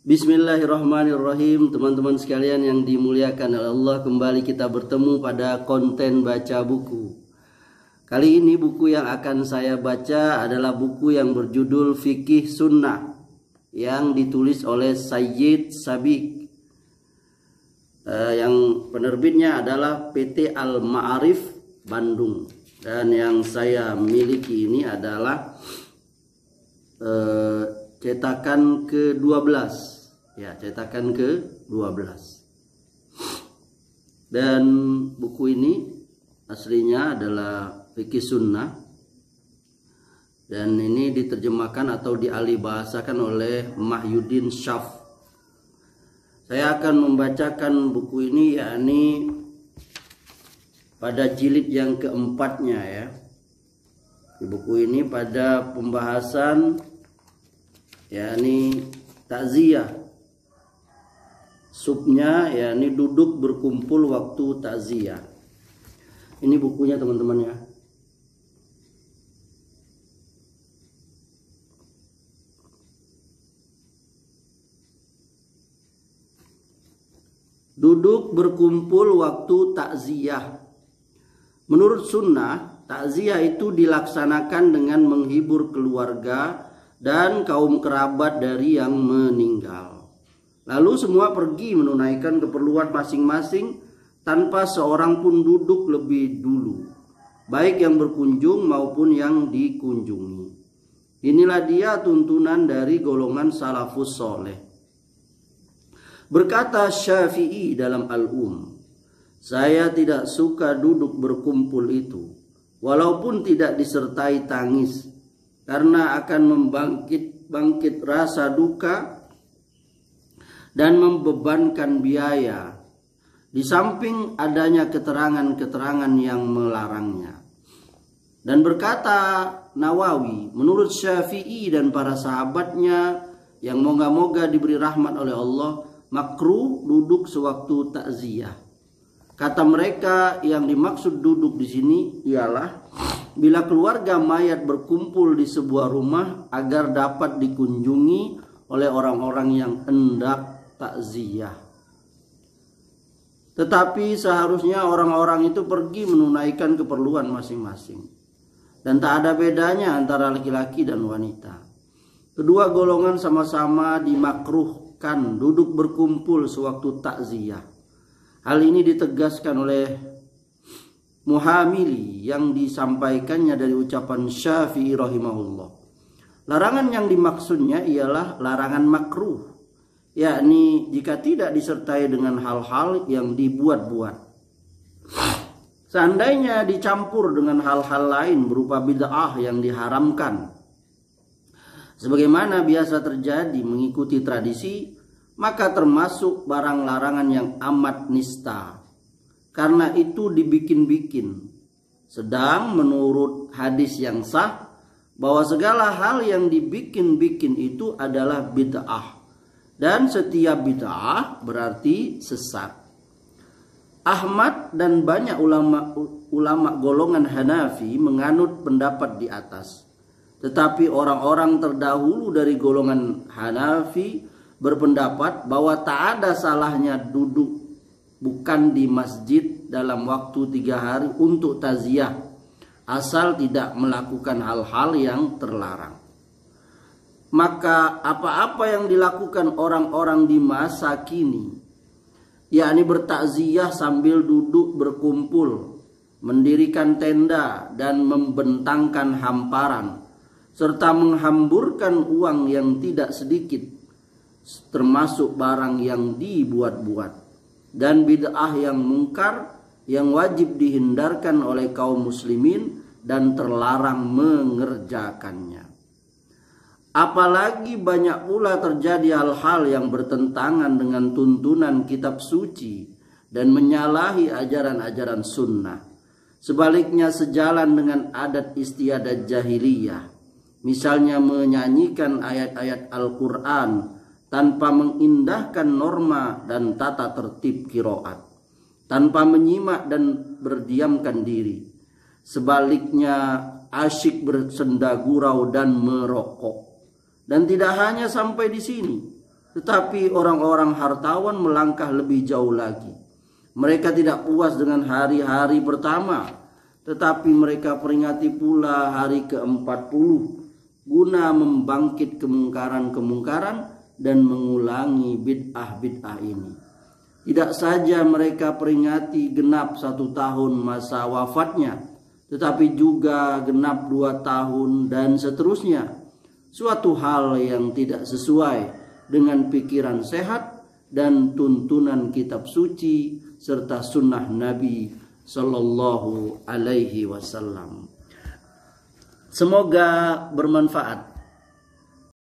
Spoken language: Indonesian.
Bismillahirrahmanirrahim. Teman-teman sekalian yang dimuliakan oleh Allah, kembali kita bertemu pada konten baca buku. Kali ini buku yang akan saya baca adalah buku yang berjudul Fikih Sunnah yang ditulis oleh Sayyid Sabiq. Yang penerbitnya adalah PT Al-Ma'arif Bandung. Dan yang saya miliki ini adalah cetakan ke-12. Ya, cetakan ke-12. Dan buku ini aslinya adalah Fikih Sunnah. Dan ini diterjemahkan atau dialihbahasakan oleh Mahyuddin Syaf. Saya akan membacakan buku ini, yakni pada jilid yang keempatnya ya. Di buku ini pada pembahasan yakni takziah. Subnya yakni duduk berkumpul waktu takziah. Ini bukunya teman-teman ya. Duduk berkumpul waktu takziah. Menurut sunnah, takziah itu dilaksanakan dengan menghibur keluarga dan kaum kerabat dari yang meninggal. Lalu semua pergi menunaikan keperluan masing-masing tanpa seorang pun duduk lebih dulu, baik yang berkunjung maupun yang dikunjungi. Inilah dia tuntunan dari golongan salafus soleh. Berkata Syafi'i dalam saya tidak suka duduk berkumpul itu, walaupun tidak disertai tangis, karena akan membangkit rasa duka dan membebankan biaya, di samping adanya keterangan-keterangan yang melarangnya. Dan berkata Nawawi, menurut Syafi'i dan para sahabatnya yang moga-moga diberi rahmat oleh Allah, makruh duduk sewaktu takziah. Kata mereka, yang dimaksud duduk di sini ialah bila keluarga mayat berkumpul di sebuah rumah agar dapat dikunjungi oleh orang-orang yang hendak takziah. Tetapi seharusnya orang-orang itu pergi menunaikan keperluan masing-masing. Dan tak ada bedanya antara laki-laki dan wanita. Kedua golongan sama-sama dimakruhkan duduk berkumpul sewaktu takziah. Hal ini ditegaskan oleh Muhamili yang disampaikannya dari ucapan Syafi'i rahimahullah. Larangan yang dimaksudnya ialah larangan makruh, yakni jika tidak disertai dengan hal-hal yang dibuat-buat. Seandainya dicampur dengan hal-hal lain berupa bid'ah yang diharamkan, sebagaimana biasa terjadi mengikuti tradisi, maka termasuk barang larangan yang amat nista, karena itu dibikin-bikin. Sedang menurut hadis yang sah bahwa segala hal yang dibikin-bikin itu adalah bid'ah, dan setiap bid'ah berarti sesat. Ahmad dan banyak ulama golongan Hanafi menganut pendapat di atas. Tetapi orang-orang terdahulu dari golongan Hanafi berpendapat bahwa tak ada salahnya duduk bukan di masjid dalam waktu 3 hari untuk takziah, asal tidak melakukan hal-hal yang terlarang. Maka apa-apa yang dilakukan orang-orang di masa kini, yakni bertakziah sambil duduk berkumpul, mendirikan tenda dan membentangkan hamparan, serta menghamburkan uang yang tidak sedikit, termasuk barang yang dibuat-buat, dan bid'ah yang mungkar yang wajib dihindarkan oleh kaum muslimin dan terlarang mengerjakannya. Apalagi banyak pula terjadi hal-hal yang bertentangan dengan tuntunan kitab suci dan menyalahi ajaran-ajaran sunnah. Sebaliknya sejalan dengan adat istiadat jahiliyah, misalnya menyanyikan ayat-ayat Al-Quran tanpa mengindahkan norma dan tata tertib qiraat, tanpa menyimak dan berdiamkan diri. Sebaliknya asyik bersenda gurau dan merokok. Dan tidak hanya sampai di sini, Tetapi orang-orang hartawan melangkah lebih jauh lagi. Mereka tidak puas dengan hari-hari pertama, tetapi mereka peringati pula hari ke-40 guna membangkit kemungkaran-kemungkaran dan mengulangi bid'ah-bid'ah ini. Tidak saja mereka peringati genap 1 tahun masa wafatnya, tetapi juga genap 2 tahun dan seterusnya. Suatu hal yang tidak sesuai dengan pikiran sehat dan tuntunan kitab suci serta sunnah Nabi Sallallahu Alaihi Wasallam. Semoga bermanfaat.